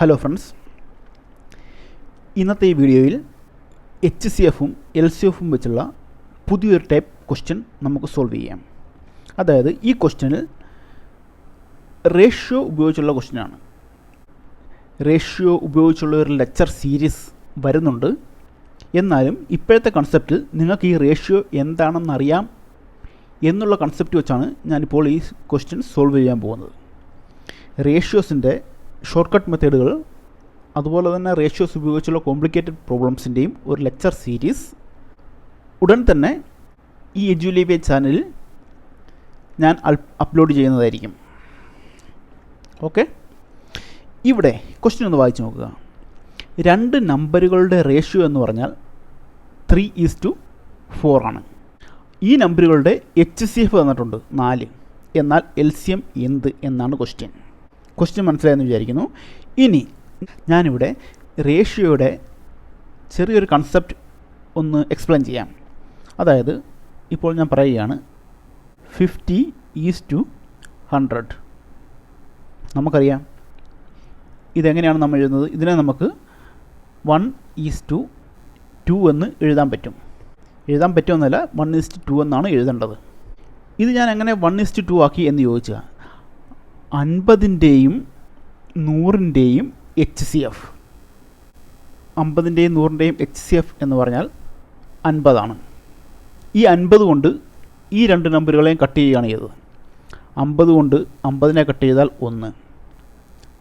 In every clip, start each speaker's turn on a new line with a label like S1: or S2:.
S1: Hello friends, ഇന്നത്തെ ഈ വീഡിയോയിൽ HCFും LCFും വെച്ചുള്ള പുതിയൊരു ടൈപ്പ് ക്വസ്റ്റ്യൻ നമുക്ക് സോൾവ് ചെയ്യാം. അതായത് ഈ ക്വസ്റ്റ്യനിൽ റേഷ്യോ ഉപയോഗിച്ചുള്ള ക്വസ്റ്റ്യനാണ്. റേഷ്യോ ഉപയോഗിച്ചുള്ള ഒരു ലെക്ചർ സീരീസ് വരുന്നുണ്ട്. എന്നാലും ഇപ്പോഴത്തെ കൺസെപ്റ്റിൽ നിങ്ങൾക്ക് ഈ റേഷ്യോ എന്താണെന്നറിയാം എന്നുള്ള കൺസെപ്റ്റ് വെച്ചാണ് ഞാനിപ്പോൾ ഈ ക്വസ്റ്റ്യൻ സോൾവ് ചെയ്യാൻ പോകുന്നത്. റേഷ്യോസിൻ്റെ ഷോർട്ട് കട്ട് മെത്തേഡുകൾ, അതുപോലെ തന്നെ റേഷ്യോസ് ഉപയോഗിച്ചുള്ള കോംപ്ലിക്കേറ്റഡ് പ്രോബ്ലംസിൻ്റെയും ഒരു ലെക്ചർ സീരീസ് ഉടൻ തന്നെ ഈ എഡ്യൂലിവേ ചാനലിൽ ഞാൻ അപ്ലോഡ് ചെയ്യുന്നതായിരിക്കും. ഓക്കെ, ഇവിടെ ക്വസ്റ്റ്യൻ ഒന്ന് വായിച്ചു നോക്കുക. രണ്ട് നമ്പറുകളുടെ റേഷ്യോ എന്ന് പറഞ്ഞാൽ 3:4 ആണ്. ഈ നമ്പറുകളുടെ HCF തന്നിട്ടുണ്ട് 4. എന്നാൽ LCM എന്ത് എന്നാണ് ക്വസ്റ്റ്യൻ മനസ്സിലായെന്ന് വിചാരിക്കുന്നു. ഇനി ഞാനിവിടെ റേഷ്യോയുടെ ചെറിയൊരു കൺസെപ്റ്റ് ഒന്ന് എക്സ്പ്ലെയിൻ ചെയ്യാം. അതായത് ഇപ്പോൾ ഞാൻ പറയുകയാണ് 50:100. നമുക്കറിയാം ഇതെങ്ങനെയാണ് നമ്മൾ എഴുതുന്നത്. ഇതിനെ നമുക്ക് 1:2 എന്ന് എഴുതാൻ പറ്റുമെന്നല്ല, 1:2 എന്നാണ് എഴുതേണ്ടത്. ഇത് ഞാൻ എങ്ങനെ 1:2 ആക്കി എന്ന് ചോദിച്ചാൽ 50ൻ്റെയും 100ൻ്റെയും HCF, 50ൻ്റെയും 100ൻ്റെയും HCF എന്ന് പറഞ്ഞാൽ 50 ആണ്. ഈ 50 കൊണ്ട് ഈ രണ്ട് നമ്പറുകളെയും കട്ട് ചെയ്യുകയാണ് ചെയ്തത്. 50 കൊണ്ട് 50നെ കട്ട് ചെയ്താൽ 1,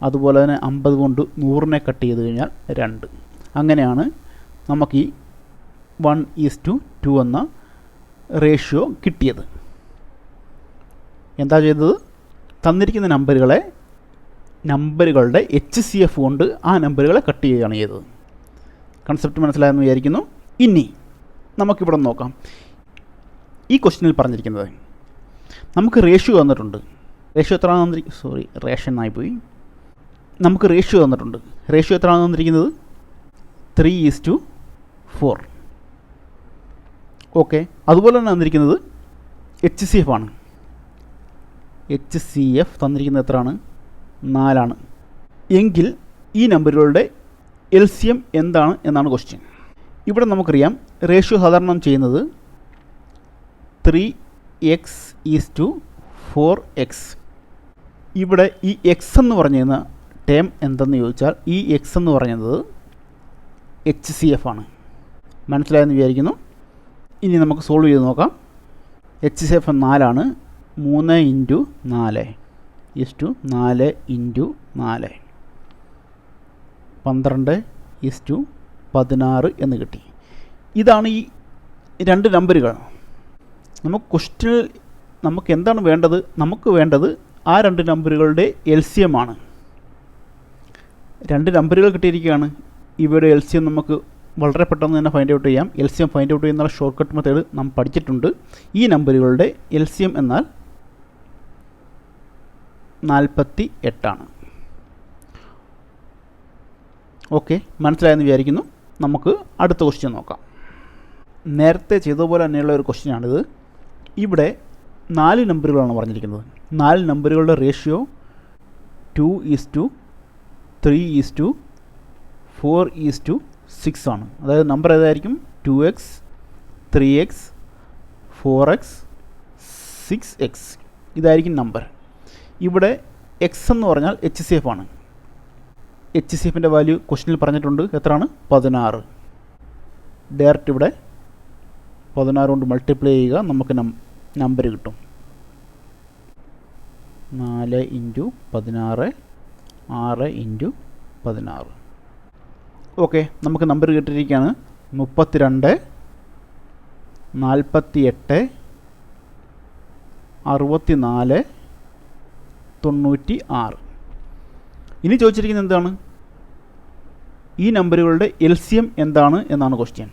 S1: അതുപോലെ തന്നെ 50 കൊണ്ട് 100നെ കട്ട് ചെയ്ത് കഴിഞ്ഞാൽ 2. അങ്ങനെയാണ് നമുക്ക് ഈ 1:2 എന്ന റേഷ്യോ കിട്ടിയത്. എന്താ ചെയ്തത്? തന്നിരിക്കുന്ന നമ്പറുകളുടെ HCF കൊണ്ട് ആ നമ്പറുകളെ കട്ട് ചെയ്യുകയാണ് ചെയ്തത്. കൺസെപ്റ്റ് മനസ്സിലായെന്ന് വിചാരിക്കുന്നു. ഇനി നമുക്കിവിടെ നോക്കാം. ഈ ക്വസ്റ്റ്യനിൽ പറഞ്ഞിരിക്കുന്നത് നമുക്ക് റേഷ്യോ തന്നിട്ടുണ്ട്. റേഷ്യോ എത്രയാണ് നമുക്ക് റേഷ്യോ തന്നിട്ടുണ്ട്. റേഷ്യോ എത്രയാണ് തന്നിരിക്കുന്നത്? 3:4. ഓക്കെ, അതുപോലെ തന്നെ തന്നിരിക്കുന്നത് HCF ആണ്. HCF തന്നിരിക്കുന്നത് എത്രയാണ്? 4 ആണ്. എങ്കിൽ ഈ നമ്പറുകളുടെ LCM എന്താണ് എന്നാണ് ക്വസ്റ്റ്യൻ. ഇവിടെ നമുക്കറിയാം റേഷ്യോ സാധാരണ ചെയ്യുന്നത് 3x:4x. ഇവിടെ ഈ x എന്ന് പറഞ്ഞിരുന്ന ടേം എന്തെന്ന് ചോദിച്ചാൽ ഈ x എന്ന് പറയുന്നത് HCF ആണ്. മനസ്സിലായെന്ന് വിചാരിക്കുന്നു. ഇനി നമുക്ക് സോൾവ് ചെയ്ത് നോക്കാം. HCF 4 ആണ്. 3x4 4 × 4 12:16 എന്ന് കിട്ടി. ഇതാണ് ഈ രണ്ട് നമ്പറുകൾ. നമുക്ക് ക്വസ്റ്റ്യനിൽ നമുക്ക് എന്താണ് വേണ്ടത്? നമുക്ക് വേണ്ടത് ആ രണ്ട് നമ്പറുകളുടെ LCM ആണ്. രണ്ട് നമ്പറുകൾ കിട്ടിയിരിക്കുകയാണ്. ഇവയുടെ LCM നമുക്ക് വളരെ പെട്ടെന്ന് തന്നെ ഫൈൻഡ് ഔട്ട് ചെയ്യാം. LCM ഫൈൻഡ് ഔട്ട് ചെയ്യുന്ന ഷോർട്ട് കട്ട് മെത്തേഡ് നാം പഠിച്ചിട്ടുണ്ട്. ഈ നമ്പറുകളുടെ LCM എന്നാൽ 48 ആണ്. ഓക്കെ, മനസ്സിലായെന്ന് വിചാരിക്കുന്നു. നമുക്ക് അടുത്ത ക്വസ്റ്റ്യൻ നോക്കാം. നേരത്തെ ചെയ്തതുപോലെ തന്നെയുള്ള ഒരു ക്വസ്റ്റ്യനാണിത്. ഇവിടെ 4 നമ്പറുകളാണ് പറഞ്ഞിരിക്കുന്നത്. 4 നമ്പറുകളുടെ റേഷ്യോ 2:3:4:6 ആണ്. അതായത് നമ്പർ ഏതായിരിക്കും? 2x, 3x, 4x, 6x. ഇതായിരിക്കും നമ്പർ. ഇവിടെ x എന്ന് പറഞ്ഞാൽ HCF ആണ്. HCFൻ്റെ വാല്യൂ ക്വസ്റ്റ്യനിൽ പറഞ്ഞിട്ടുണ്ട്. എത്രയാണ്? 16. ഡയറക്റ്റ് ഇവിടെ 16 കൊണ്ട് മൾട്ടിപ്ലൈ ചെയ്യുക, നമുക്ക് നമ്പർ കിട്ടും. 4 × 16 6 × 16. ഓക്കെ, നമുക്ക് നമ്പർ കിട്ടിയിരിക്കുകയാണ് 32 48 64 96. ഇനി ചോദിച്ചിരിക്കുന്നത് എന്താണ്? ഈ നമ്പറുകളുടെ LCM എന്താണ് എന്നാണ് ക്വസ്റ്റ്യൻ.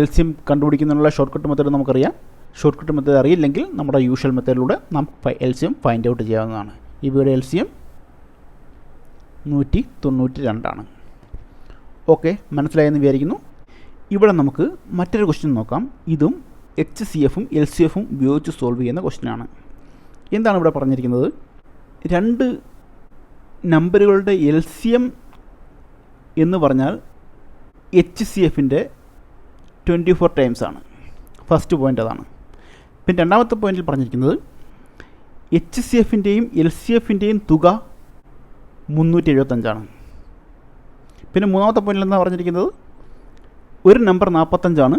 S1: LCM കണ്ടുപിടിക്കുന്നതിനുള്ള ഷോർട്ട് കട്ട് മെത്തേഡ് നമുക്കറിയാം. ഷോർട്ട് കട്ട് മെത്തേഡ് അറിയില്ലെങ്കിൽ നമ്മുടെ യൂഷ്വൽ മെത്തേഡിലൂടെ നമുക്ക് LCM ഫൈൻഡ് ഔട്ട് ചെയ്യാവുന്നതാണ്. ഇവയുടെ LCM 192 ആണ്. ഓക്കെ, മനസ്സിലായെന്ന് വിചാരിക്കുന്നു. ഇവിടെ നമുക്ക് മറ്റൊരു ക്വസ്റ്റ്യൻ നോക്കാം. ഇതും HCFും LCFും ഉപയോഗിച്ച് സോൾവ് ചെയ്യുന്ന ക്വസ്റ്റ്യനാണ്. എന്താണ് ഇവിടെ പറഞ്ഞിരിക്കുന്നത്? രണ്ട് നമ്പറുകളുടെ LCM എന്ന് പറഞ്ഞാൽ HCFൻ്റെ 24 ടൈംസ് ആണ്. ഫസ്റ്റ് പോയിൻ്റ് അതാണ്. പിന്നെ രണ്ടാമത്തെ പോയിന്റിൽ പറഞ്ഞിരിക്കുന്നത് HCFൻ്റെയും LCFൻ്റെയും തുക 375 ആണ്. പിന്നെ മൂന്നാമത്തെ പോയിന്റിൽ എന്താ പറഞ്ഞിരിക്കുന്നത്, ഒരു നമ്പർ 45 ആണ്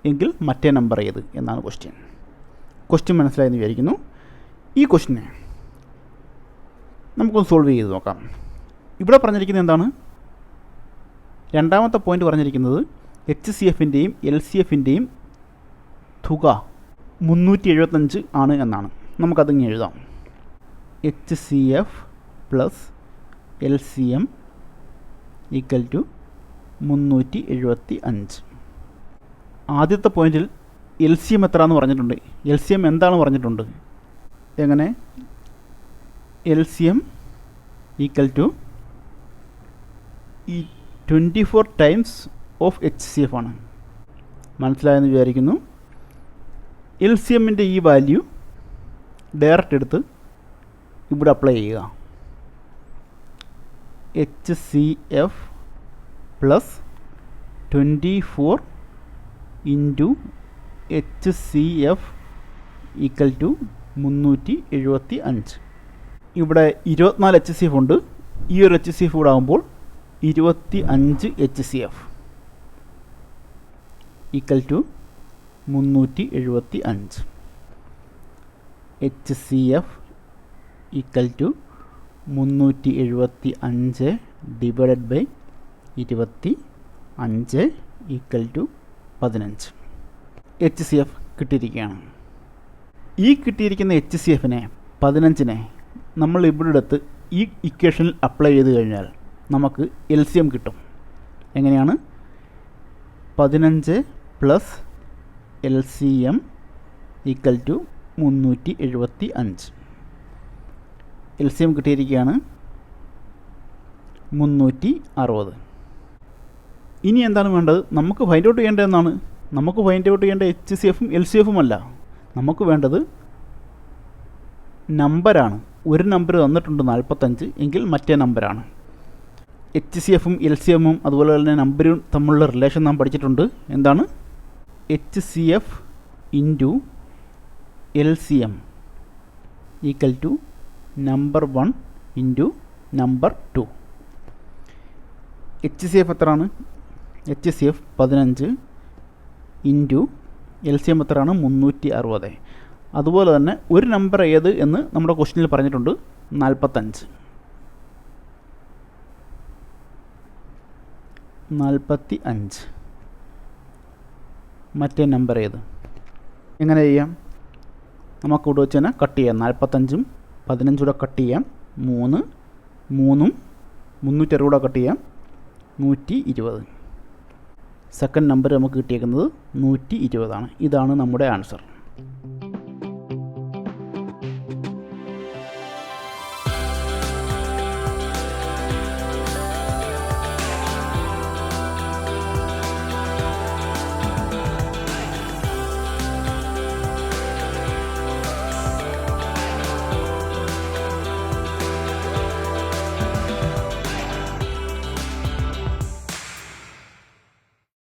S1: എങ്കിൽ മറ്റേ നമ്പർ ഏത് എന്നാണ് ക്വസ്റ്റ്യൻ മനസ്സിലായെന്ന് വിചാരിക്കുന്നു. ഈ ക്വസ്റ്റ്യനെ നമുക്കൊന്ന് സോൾവ് ചെയ്ത് നോക്കാം. ഇവിടെ പറഞ്ഞിരിക്കുന്നത് എന്താണ്, രണ്ടാമത്തെ പോയിന്റ് പറഞ്ഞിരിക്കുന്നത് HCFൻ്റെയും LCFൻ്റെയും തുക 375 ആണ് എന്നാണ്. നമുക്കതിങ്ങനെ എഴുതാം. HCF plus LCM equal to 375. ആദ്യത്തെ പോയിന്റിൽ LCM എത്രയാണെന്ന് പറഞ്ഞിട്ടുണ്ട്. LCM എന്താണ് പറഞ്ഞിട്ടുണ്ട്. എങ്ങനെ, LCM ഈക്വൽ ടു ഈ 24 ടൈംസ് ഓഫ് HCF ആണ്. മനസ്സിലായെന്ന് വിചാരിക്കുന്നു. LCMൻ്റെ ഈ വാല്യൂ ഡയറക്റ്റ് എടുത്ത് ഇവിടെ അപ്ലൈ ചെയ്യുക. HCF plus 24 into HCF equal to 375. ഇവിടെ 24 HCF ഉണ്ട്. ഈ ഒരു HCF കൂടെ ആകുമ്പോൾ 25 HCF equal to 375. HCF equal to 375 divided by 25 equal to 15. HCF കിട്ടിയിരിക്കുകയാണ്. ഈ കിട്ടിയിരിക്കുന്ന HCFനെ 15നെ നമ്മൾ ഇവിടെ എടുത്ത് ഈ ഇക്വേഷനിൽ അപ്ലൈ ചെയ്ത് കഴിഞ്ഞാൽ നമുക്ക് LCM കിട്ടും. എങ്ങനെയാണ്, 15 plus LCM equal to 375. LCM കിട്ടിയിരിക്കുകയാണ് 360. ഇനി എന്താണ് വേണ്ടത്, നമുക്ക് ഫൈൻഡ് ഔട്ട് ചെയ്യേണ്ടതെന്നാണ്. നമുക്ക് ഫൈൻഡ് ഔട്ട് ചെയ്യേണ്ട HCFും LCFും അല്ല, നമുക്ക് വേണ്ടത് നമ്പറാണ്. ഒരു നമ്പർ തന്നിട്ടുണ്ട് 45 എങ്കിൽ മറ്റേ നമ്പറാണ്. HCFും LCMും അതുപോലെ തന്നെ നമ്പരും തമ്മിലുള്ള റിലേഷൻ നാം പഠിച്ചിട്ടുണ്ട്. എന്താണ്, HCF into LCM equal to number 1 into number 2. HCF എത്രയാണ്, HCF 15 ഇൻറ്റു LCM എത്രയാണ്, 360. അതുപോലെ തന്നെ ഒരു നമ്പർ ഏത് എന്ന് നമ്മുടെ ക്വസ്റ്റ്യനിൽ പറഞ്ഞിട്ടുണ്ട്, 45. മറ്റേ നമ്പർ ഏത്, എങ്ങനെ ചെയ്യാം, നമുക്ക് ഇവിടെ വെച്ച് തന്നെ കട്ട് ചെയ്യാം. 45ഉം 15 കൂടെ കട്ട് ചെയ്യാം. 3 3ഉം 360 കൂടെ കട്ട് ചെയ്യാം. 120. സെക്കൻഡ് നമ്പർ നമുക്ക് കിട്ടിയേക്കുന്നത് 120 ആണ്. ഇതാണ് നമ്മുടെ ആൻസർ.